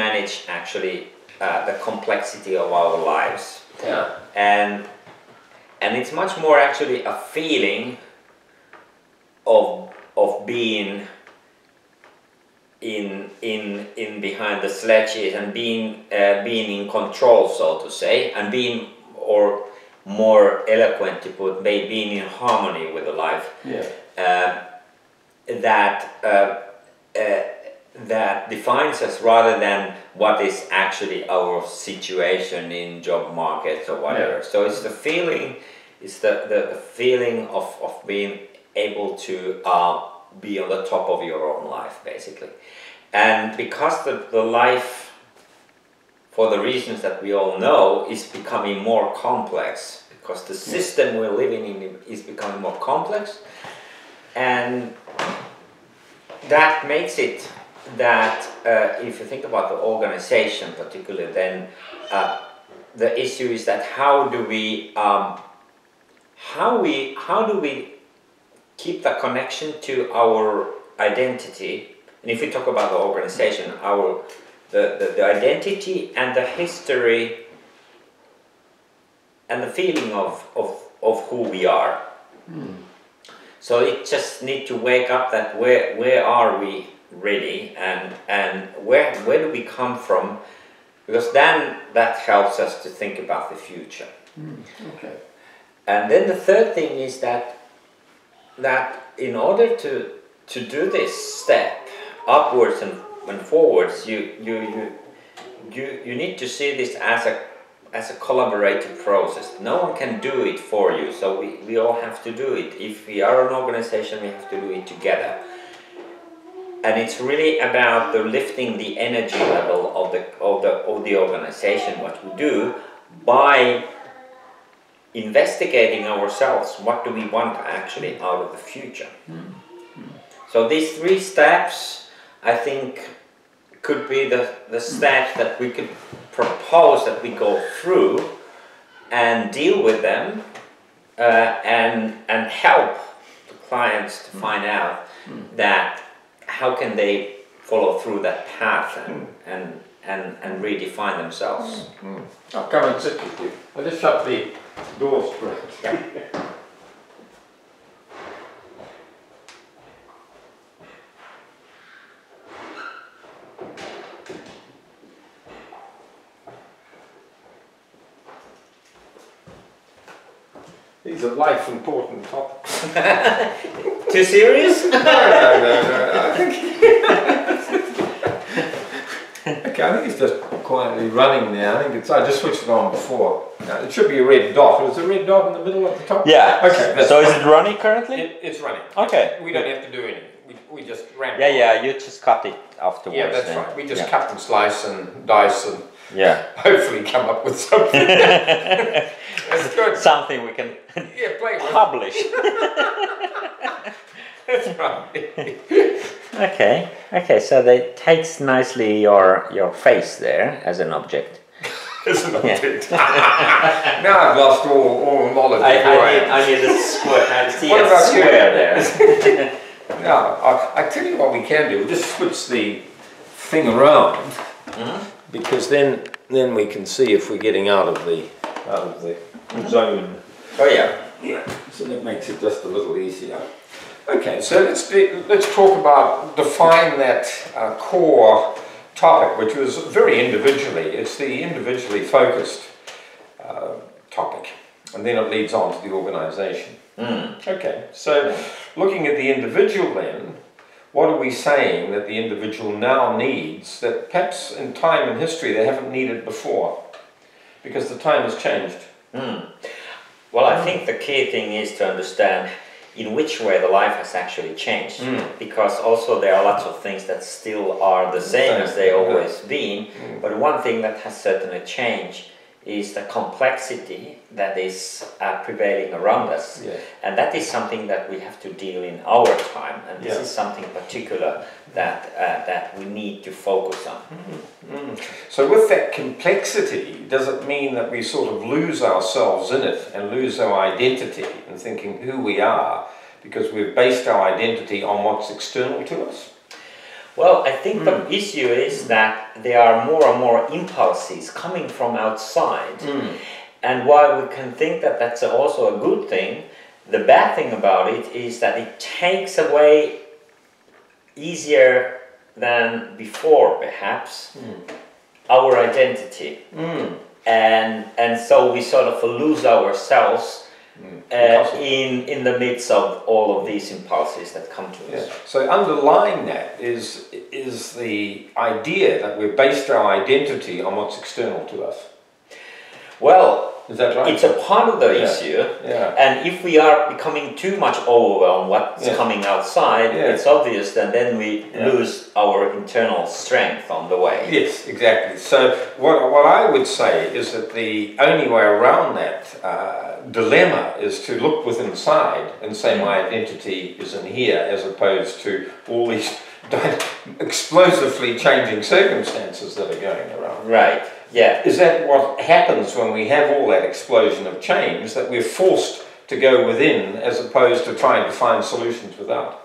manage actually the complexity of our lives. Yeah. And it's much more actually a feeling of being in behind the sledges and being in control, so to say, and being, or more eloquent to put, being in harmony with the life. Yeah. That defines us, rather than what is actually our situation in job markets or whatever. Yeah. So it's the feeling, it's the feeling of being able to be on the top of your own life, basically. And because the life, for the reasons that we all know, is becoming more complex, because the system we're living in is becoming more complex, and that makes it that if you think about the organization particularly, then the issue is that how do we keep the connection to our identity. And if we talk about the organization, the identity and the history and the feeling of who we are. So it just need to wake up that where are we really, and where do we come from, because then that helps us to think about the future. Okay. And then the third thing is that in order to do this step upwards and forwards, you need to see this as a collaborative process. No one can do it for you, so we all have to do it. If we are an organization, we have to do it together. And it's really about lifting the energy level of the organization, what we do, by investigating ourselves. What do we want actually out of the future? So these three steps, I think, could be the steps that we could propose that we go through and deal with them, and help the clients to find out that how can they follow through that path and redefine themselves. I'll come and sit with you. I'll just shut the doors for it. Yeah. These are life important topics. Too serious? No. Okay, I think it's just quietly running now. I just switched it on before. It should be a red dot. Is there a red dot in the middle at the top? Yeah. Okay. So is it running currently? It's running. Okay. We don't have to do anything. We just ran. Yeah. You just cut it afterwards. Yeah, that's right. We just cut and slice and dice and hopefully come up with something. That's good. Something we can play with. publish. That's right. Okay. So that takes nicely your face there as an object. As an object. Now I've lost all knowledge. I need a square. I see What a about you? square there. Yeah, I tell you what we can do. We'll just switch the thing around, because then we can see if we're getting out of the zone. Oh yeah. Yeah. So that makes it just a little easier. Okay, so let's talk about define that core topic, which was very individually. It's the individually focused topic, and then it leads on to the organisation. Okay, so looking at the individual then, what are we saying that the individual now needs that perhaps in time and history they haven't needed before? Because the time has changed. Well, I think the key thing is to understand in which way the life has actually changed. Because also there are lots of things that still are the same as they always been. But one thing that has certainly changed is the complexity that is prevailing around us. And that is something that we have to deal in our time, and this is something particular that we need to focus on. So with that complexity, does it mean that we sort of lose ourselves in it and lose our identity in thinking who we are, because we've based our identity on what's external to us? Well, I think the issue is that there are more and more impulses coming from outside. And while we can think that that's also a good thing, the bad thing about it is that it takes away easier than before, perhaps, our identity. And so we sort of lose ourselves in the midst of all of these impulses that come to us. So underlying that is the idea that we've based our identity on what's external to us. Well, is that right? It's a part of the issue, and if we are becoming too much overwhelmed what's coming outside, it's obvious that then we lose our internal strength on the way. Yes, exactly. So what I would say is that the only way around that dilemma is to look within inside and say my identity is in here, as opposed to all these explosively changing circumstances that are going around. Right. Yeah. Is that what happens when we have all that explosion of change, that we're forced to go within as opposed to trying to find solutions without?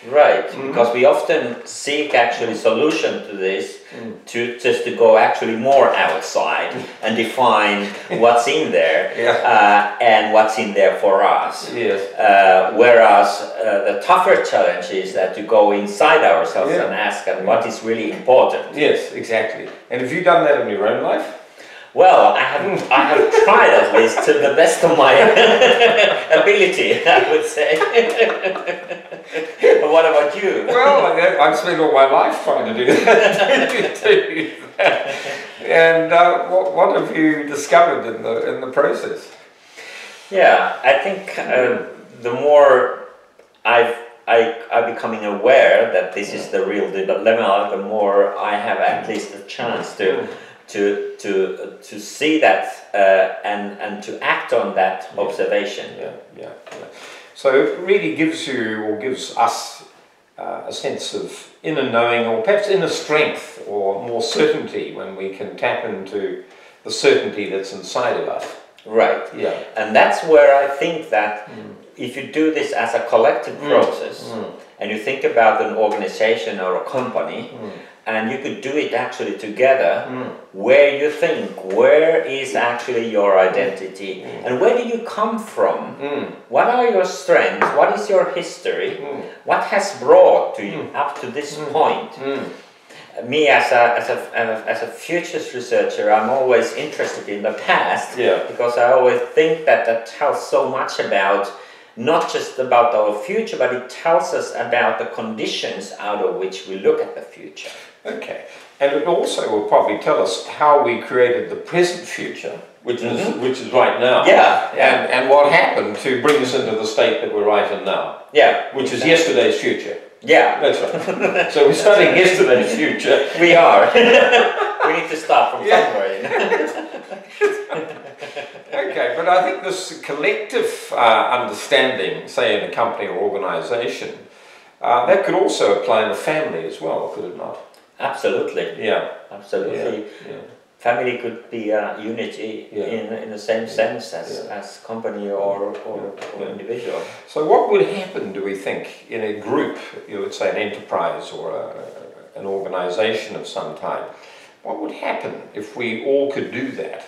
Right, because we often seek actually solution to this to go actually more outside and define what's in there and what's in there for us. Yes. Whereas the tougher challenge is that to go inside ourselves and ask what is really important. Yes, exactly. And have you done that in your own life? Well, I have tried at least to the best of my ability, I would say. But what about you? Well, I've spent all my life trying to do that. And what have you discovered in the process? Yeah, I think the more I'm becoming aware that this is the real dilemma, the more I have at least a chance to see that and to act on that observation. Yeah. So it really gives you, or gives us, a sense of inner knowing, or perhaps inner strength, or more certainty when we can tap into the certainty that's inside of us. Right. Yeah. And that's where I think that if you do this as a collective process, and you think about an organization or a company, and you could do it actually together, where you think, where is actually your identity, and where do you come from? What are your strengths? What is your history? What has brought to you up to this point? Me as a futures researcher, I'm always interested in the past, because I always think that tells so much about not just about our future, but it tells us about the conditions out of which we look at the future. Okay, and it also will probably tell us how we created the present future, which is right now. And what happened to bring us into the state that we're right in now. Which is yesterday's future. That's right. So we're studying yesterday's future. We are. We need to start from somewhere. Okay, but I think this collective understanding, say in a company or organisation, that could also apply in a family as well, could it not? Absolutely. Absolutely. Family could be a unity in the same sense as company or individual. So what would happen, do we think, in a group, you would say an enterprise or an organisation of some type? What would happen if we all could do that?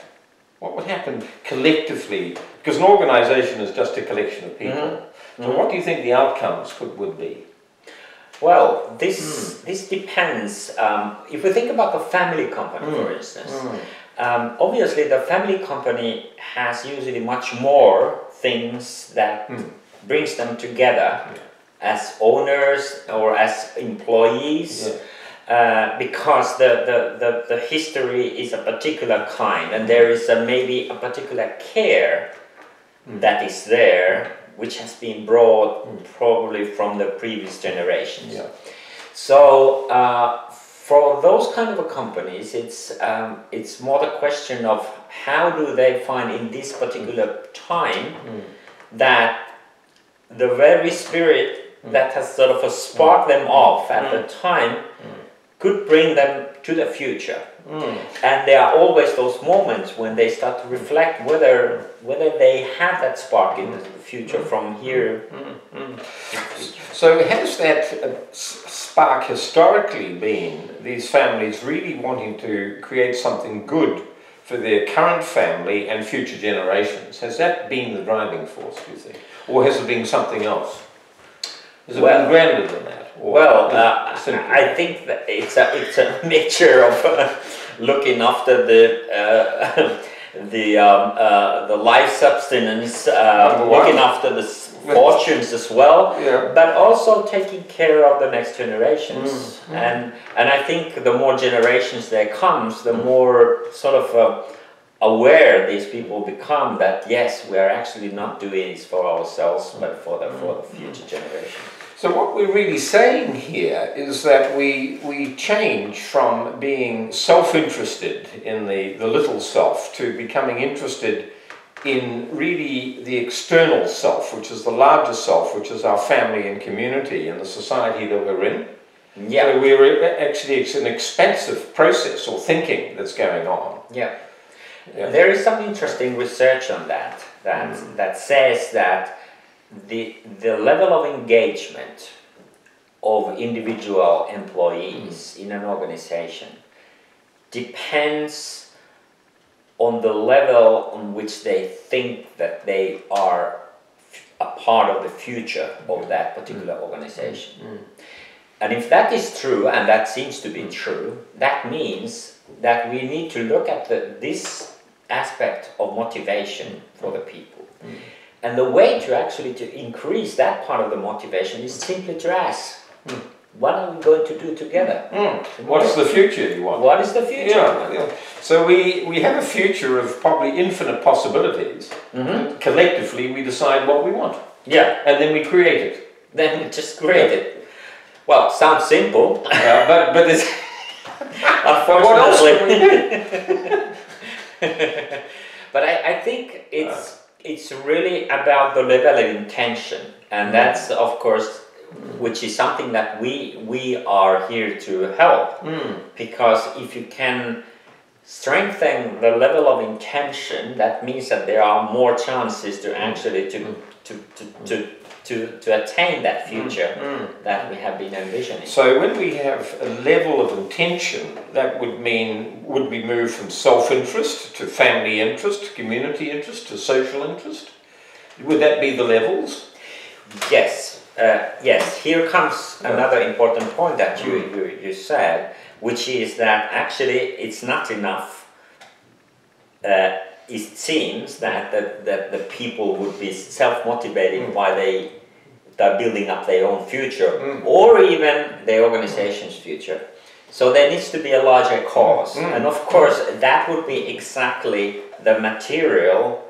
What would happen collectively? Because an organisation is just a collection of people. So what do you think the outcomes would be? Well, this depends. If we think about the family company, for instance, obviously the family company has usually much more things that brings them together as owners or as employees, because the history is a particular kind, and there is maybe a particular care that is there, which has been brought probably from the previous generations. So for those kind of companies, it's more the question of how do they find in this particular time that the very spirit that has sort of sparked them off at the time could bring them to the future. And there are always those moments when they start to reflect whether they have that spark in the future from here. So has that spark historically been these families really wanting to create something good for their current family and future generations? Has that been the driving force, do you think? Or has it been something else? Has it been grander than that? I think that it's a mixture of looking after the life subsistence, looking after the fortunes as well, but also taking care of the next generations. And I think the more generations there comes, the more sort of aware these people become that yes, we are actually not doing this for ourselves, but for the future generations. So what we're really saying here is that we change from being self-interested in the little self to becoming interested in really the external self, which is the larger self, which is our family and community and the society that we're in. Yeah. So it's an expansive process or thinking that's going on. Yeah. There is some interesting research on that says that the level of engagement of individual employees in an organization depends on the level on which they think that they are a part of the future of that particular organization. And if that is true, and that seems to be true, that means that we need to look at this aspect of motivation for the people. And the way to actually increase that part of the motivation is simply to ask, what are we going to do together? What is the future you want? What is the future? So we have a future of probably infinite possibilities. Collectively we decide what we want. Yeah. And then we create it. Then we just create it. Well, sounds simple. But it's... Unfortunately. But I think it's really about the level of intention, and that's of course, which is something that we are here to help, because if you can strengthen the level of intention, that means that there are more chances to actually to attain that future that we have been envisioning. So when we have a level of intention, that would mean, would we move from self-interest to family interest, to community interest, to social interest? Would that be the levels? Yes. Yes. Here comes another important point that you said, which is that actually it's not enough. It seems that the people would be self-motivating while they are building up their own future, or even the organization's future. So there needs to be a larger cause, and of course that would be exactly the material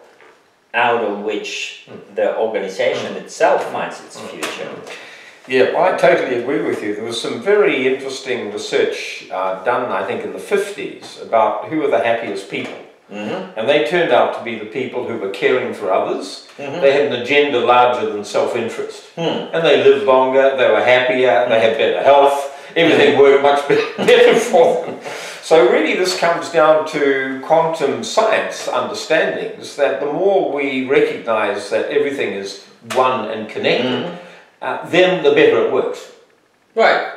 out of which the organization itself finds its future. Yeah, I totally agree with you. There was some very interesting research done, I think, in the 50s about who are the happiest people. And they turned out to be the people who were caring for others. They had an agenda larger than self-interest. And they lived longer, they were happier, they had better health, everything worked much better for them. So really this comes down to quantum science understandings, that the more we recognize that everything is one and connected, then the better it works. Right.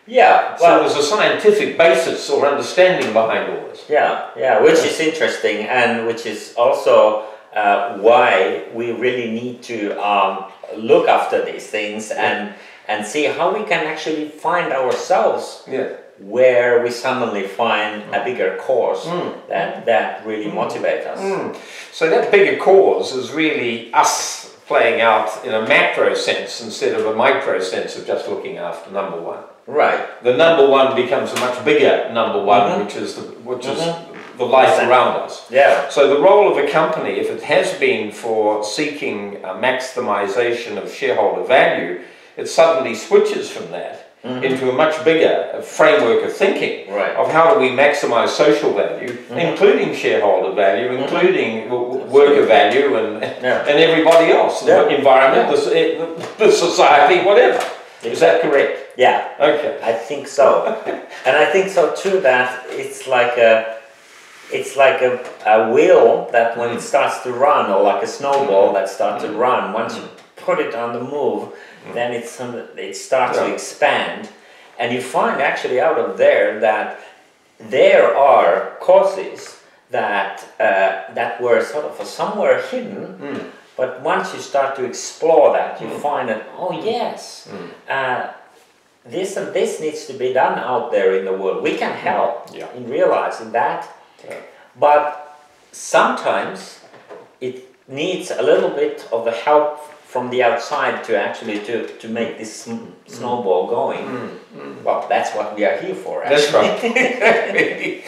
Yeah. So there's a scientific basis or understanding behind all this. Yeah, which is interesting, and which is also why we really need to look after these things and see how we can actually find ourselves where we suddenly find a bigger cause that really motivates us. So that bigger cause is really us playing out in a macro sense instead of a micro sense of just looking after number one. Right. The number one becomes a much bigger number one, which is the life around us. Yeah. So the role of a company, if it has been for seeking a maximization of shareholder value, it suddenly switches from that into a much bigger framework of thinking of how do we maximize social value, including shareholder value, including worker value and everybody else, the environment, the society, whatever. Is that correct? Yeah. Okay. I think so. And I think so too, that it's like a wheel that when it starts to run, or like a snowball that starts to run, once you put it on the move, then it starts to expand. And you find actually out of there that there are causes that that were sort of somewhere hidden, but once you start to explore that, you find that, oh yes, this and this needs to be done out there in the world. We can help in realizing that, but sometimes it needs a little bit of the help from the outside to actually to make this snowball going. Well, that's what we are here for, actually. That's right.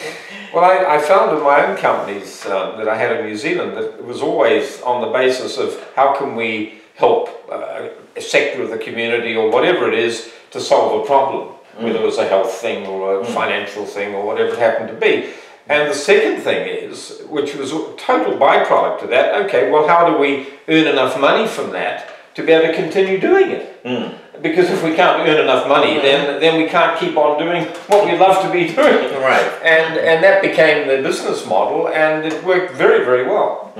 Well, I found in my own companies that I had in New Zealand that it was always on the basis of how can we help a sector of the community or whatever it is to solve a problem, whether it was a health thing or a financial thing or whatever it happened to be. And the second thing is, which was a total byproduct of that, okay, well, how do we earn enough money from that to be able to continue doing it? Because if we can't earn enough money, then we can't keep on doing what we love to be doing. Right. And that became the business model, and it worked very, very well.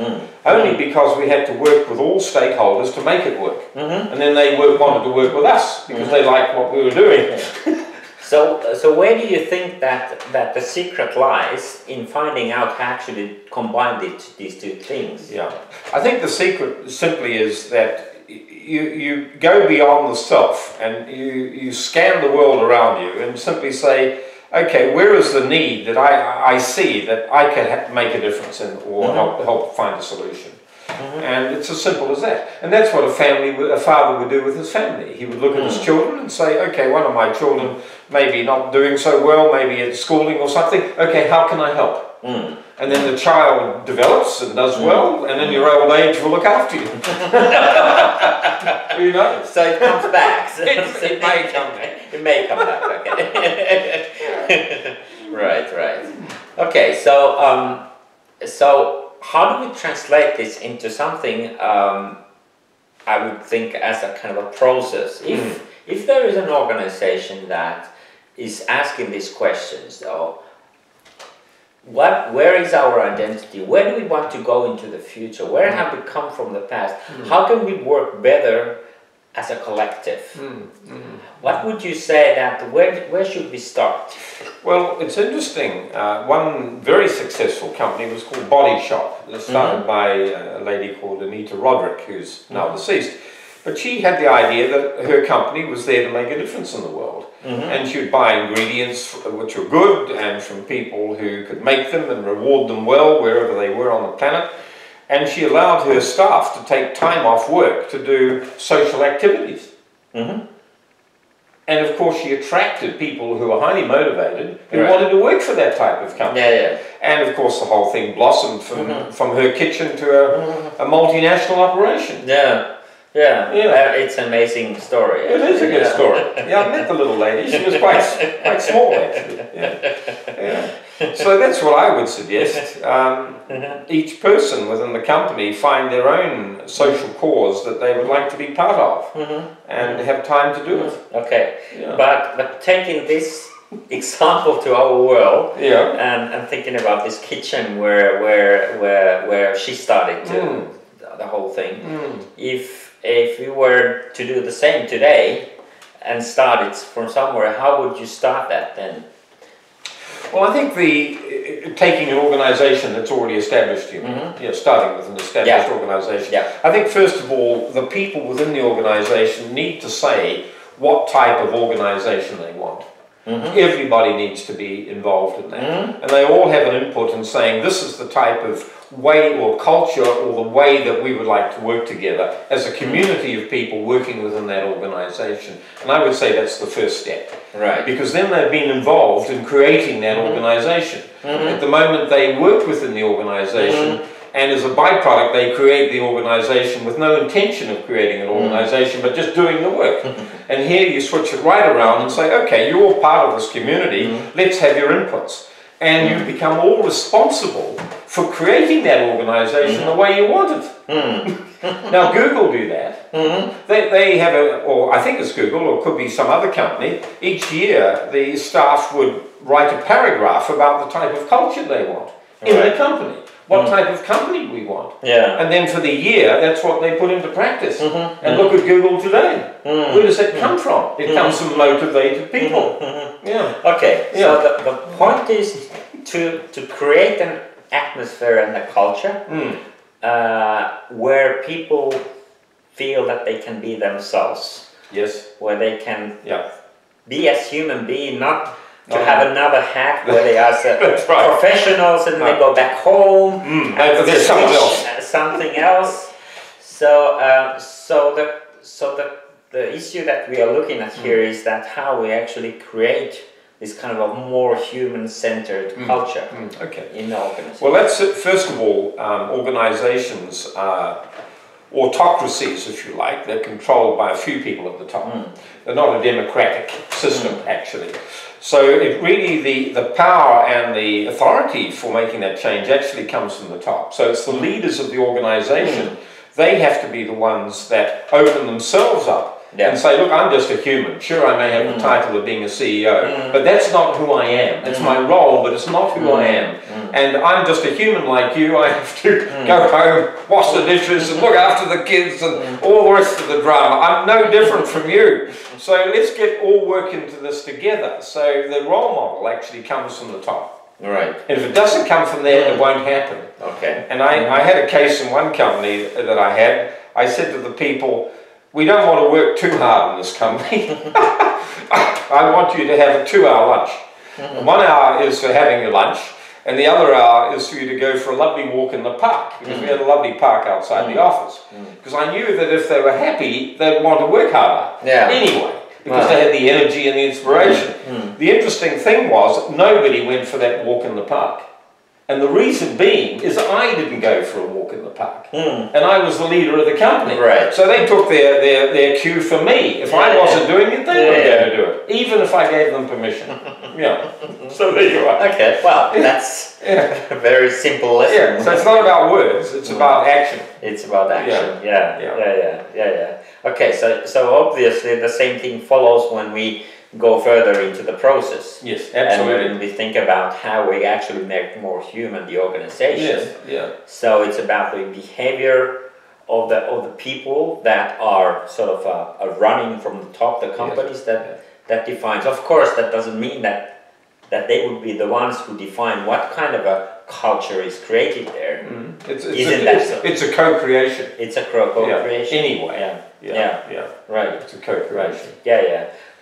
Only because we had to work with all stakeholders to make it work. And then they wanted to work with us because they liked what we were doing. So where do you think that the secret lies in finding out how to actually combine these two things? Yeah, I think the secret simply is that you go beyond the self and you scan the world around you and simply say, okay, where is the need that I see that I can make a difference in, or help find a solution? And it's as simple as that. And that's what a father would do with his family. He would look at his children and say, okay, one of my children maybe not doing so well, maybe at schooling or something. Okay, how can I help? And then the child develops and does well, and in your old age will look after you. Who knows? So it comes back. It may come back. It may come back, okay. Right. Okay, so how do we translate this into something, I would think, as a kind of a process? If there is an organization that is asking these questions, though, where is our identity? Where do we want to go into the future? Where have we come from the past? How can we work better as a collective? What would you say that, where should we start? Well, it's interesting. One very successful company was called Body Shop. It was started by a lady called Anita Roderick, who's now deceased. But she had the idea that her company was there to make a difference in the world. And she would buy ingredients which were good and from people who could make them and reward them well wherever they were on the planet. And she allowed her staff to take time off work to do social activities. And of course she attracted people who were highly motivated, who wanted to work for that type of company. And of course the whole thing blossomed from her kitchen to a multinational operation. It's an amazing story. It is a good story. Yeah, I met the little lady. She was quite small, actually. So that's what I would suggest. Each person within the company find their own social cause that they would like to be part of, and have time to do it. Okay, but taking this example to our world, and thinking about this kitchen where she started the whole thing, if you were to do the same today and start it from somewhere, how would you start that then? Well, I think taking an organisation that's already established, starting with an established organisation. I think first of all, the people within the organisation need to say what type of organisation they want. Everybody needs to be involved in that. And they all have an input in saying this is the type of way or culture or the way that we would like to work together as a community of people working within that organisation. And I would say that's the first step. Right. Because then they've been involved in creating that organisation. At the moment they work within the organisation, and as a byproduct they create the organisation with no intention of creating an organisation but just doing the work. And here you switch it right around and say, okay, you're all part of this community, let's have your inputs. and you become all responsible for creating that organization the way you want it. Now Google do that. They have or I think it's Google, or it could be some other company. Each year the staff would write a paragraph about the type of culture they want in the company. What type of company we want. And then for the year, that's what they put into practice. And look at Google today. Where does that come from? It comes from motivated people. Okay, so the point is to create an atmosphere and a culture where people feel that they can be themselves. Yes. Where they can be as human being, not to have another hack where they are professionals and they go back home and there's something else. So the issue that we are looking at here is that how we actually create this kind of a more human-centered culture in the organization. Well, that's it. First of all, organizations are autocracies, if you like. They're controlled by a few people at the top. They're not a democratic system, actually. So it really, the power and the authority for making that change actually comes from the top. So it's the leaders of the organization. They have to be the ones that open themselves up and say, look, I'm just a human. Sure, I may have the title of being a CEO, but that's not who I am. It's my role, but it's not who I am. And I'm just a human like you. I have to go home, wash the dishes, and look after the kids, and all the rest of the drama. I'm no different from you. So let's get all work into this together. So the role model actually comes from the top. Right. And if it doesn't come from there, it won't happen. Okay. And I had a case in one company that I had. I said to the people, we don't want to work too hard in this company. I want you to have a 2-hour lunch. 1 hour is for having your lunch, and the other hour is for you to go for a lovely walk in the park, because we had a lovely park outside the office. Because I knew that if they were happy, they'd want to work harder anyway, because they had the energy and the inspiration. The interesting thing was, nobody went for that walk in the park. And the reason being is I didn't go for a walk in the park. And I was the leader of the company. Right. So they took their cue from me. If I wasn't doing it, they weren't going to do it. Even if I gave them permission. So there you are. Okay, well, that's a very simple lesson. So it's not about words, it's about action. It's about action, Okay, so obviously the same thing follows when we go further into the process. Yes, absolutely. And when we think about how we actually make more human the organization. So it's about the behavior of the people that are sort of running from the top, the companies that defines. Of course, that doesn't mean that they would be the ones who define what kind of a culture is created there. It's a co-creation. It's a co-creation. Anyway. Right. It's a co-creation.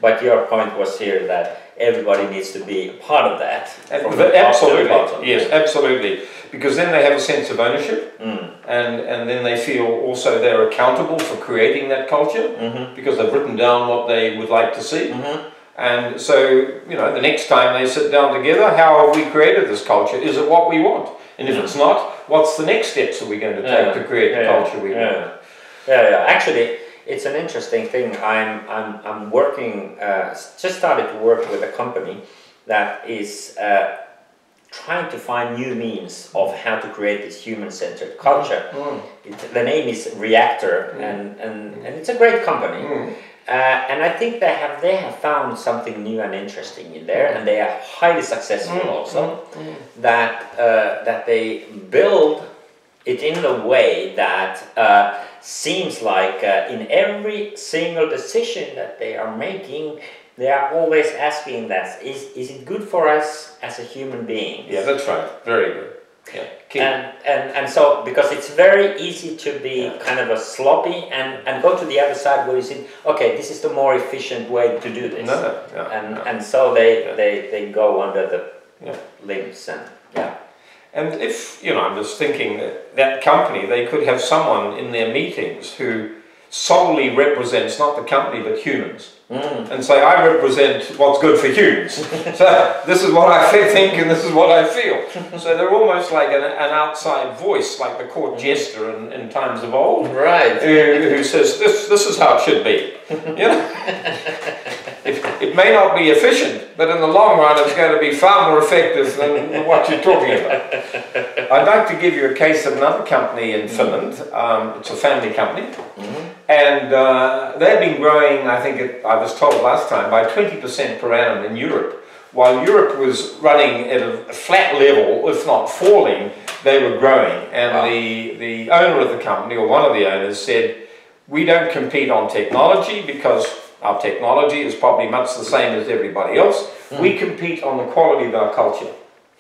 But your point was here that everybody needs to be a part of that. Absolutely. Yes, absolutely. Because then they have a sense of ownership, and then they feel also they're accountable for creating that culture, because they've written down what they would like to see. And so, the next time they sit down together, how have we created this culture? Is it what we want? And if it's not, what's the next steps are we going to take to create the culture we want? Actually, it's an interesting thing. I'm working, just started to work with a company that is trying to find new means of how to create this human-centered culture. The name is Reactor, and it's a great company. And I think they have found something new and interesting in there, and they are highly successful also. That they build it in a way that seems like in every single decision that they are making, they are always asking that, is it good for us as a human being? Yeah, that's right. Very good. And so, because it's very easy to be kind of a sloppy and go to the other side where you think, okay, this is the more efficient way to do this. And so they go under the limbs and And if, I'm just thinking that company, they could have someone in their meetings who solely represents not the company but humans. and say, I represent what's good for humans. So this is what I think and this is what I feel. So they're almost like an outside voice, like the court jester in times of old. Right. Who says, this is how it should be. You know? It may not be efficient, but in the long run it's going to be far more effective than what you're talking about. I'd like to give you a case of another company in Finland. It's a family company. And they've been growing, I think I was told last time, by 20% per annum in Europe. While Europe was running at a flat level, if not falling, they were growing. And the owner of the company, or one of the owners, said, we don't compete on technology because our technology is probably much the same as everybody else. We compete on the quality of our culture.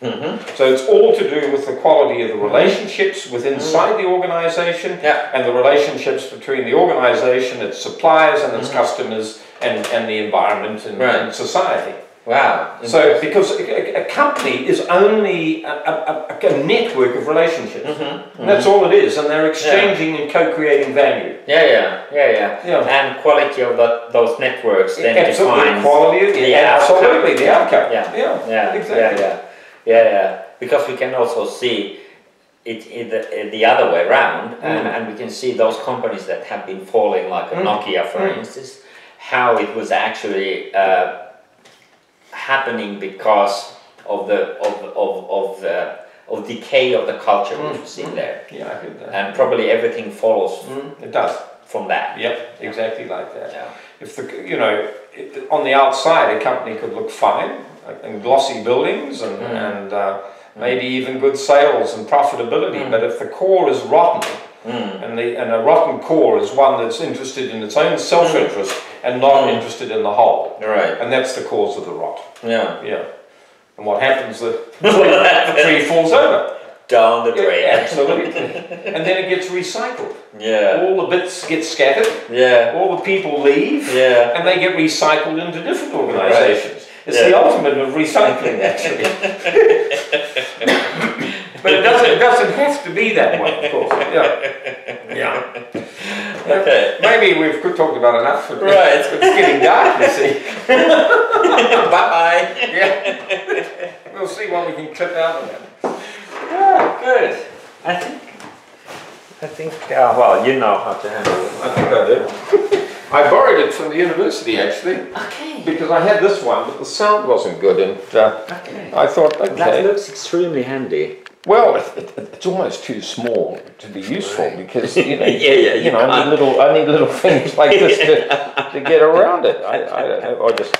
So it's all to do with the quality of the relationships within inside the organization and the relationships between the organization, its suppliers and its customers and the environment and society. Wow. So because a company is only a network of relationships. And that's all it is, and they're exchanging and co-creating value. And quality of those networks then defines quality of the outcome. Exactly. Because we can also see it the other way around, and we can see those companies that have been falling, like a Nokia, for instance, how it was actually happening because of the decay of the culture which was in there. Yeah, I heard that. And probably everything follows. It does from that. Yep, exactly like that. Yeah. If on the outside a company could look fine, and glossy buildings and maybe even good sales and profitability, but if the core is rotten, and a rotten core is one that's interested in its own self-interest and not interested in the whole. Right. And that's the cause of the rot. Yeah. Yeah. And what happens, the tree falls over. Down the drain. Absolutely. And then it gets recycled. Yeah. All the bits get scattered. Yeah. All the people leave. Yeah. And they get recycled into different organizations. Right. It's the ultimate of recycling, actually. But it doesn't have to be that way, of course. Yeah. Okay. Maybe we've talked about enough. Right. It's getting dark, you see. Bye. Yeah. We'll see what we can clip out of that. Yeah, good. I think. Well, you know how to handle it. I think I do. I borrowed it from the university, actually. Okay. Because I had this one, but the sound wasn't good, and I thought, okay. That looks extremely handy. Well, it's almost too small to be useful because I need little things like this to get around it. I don't know. I just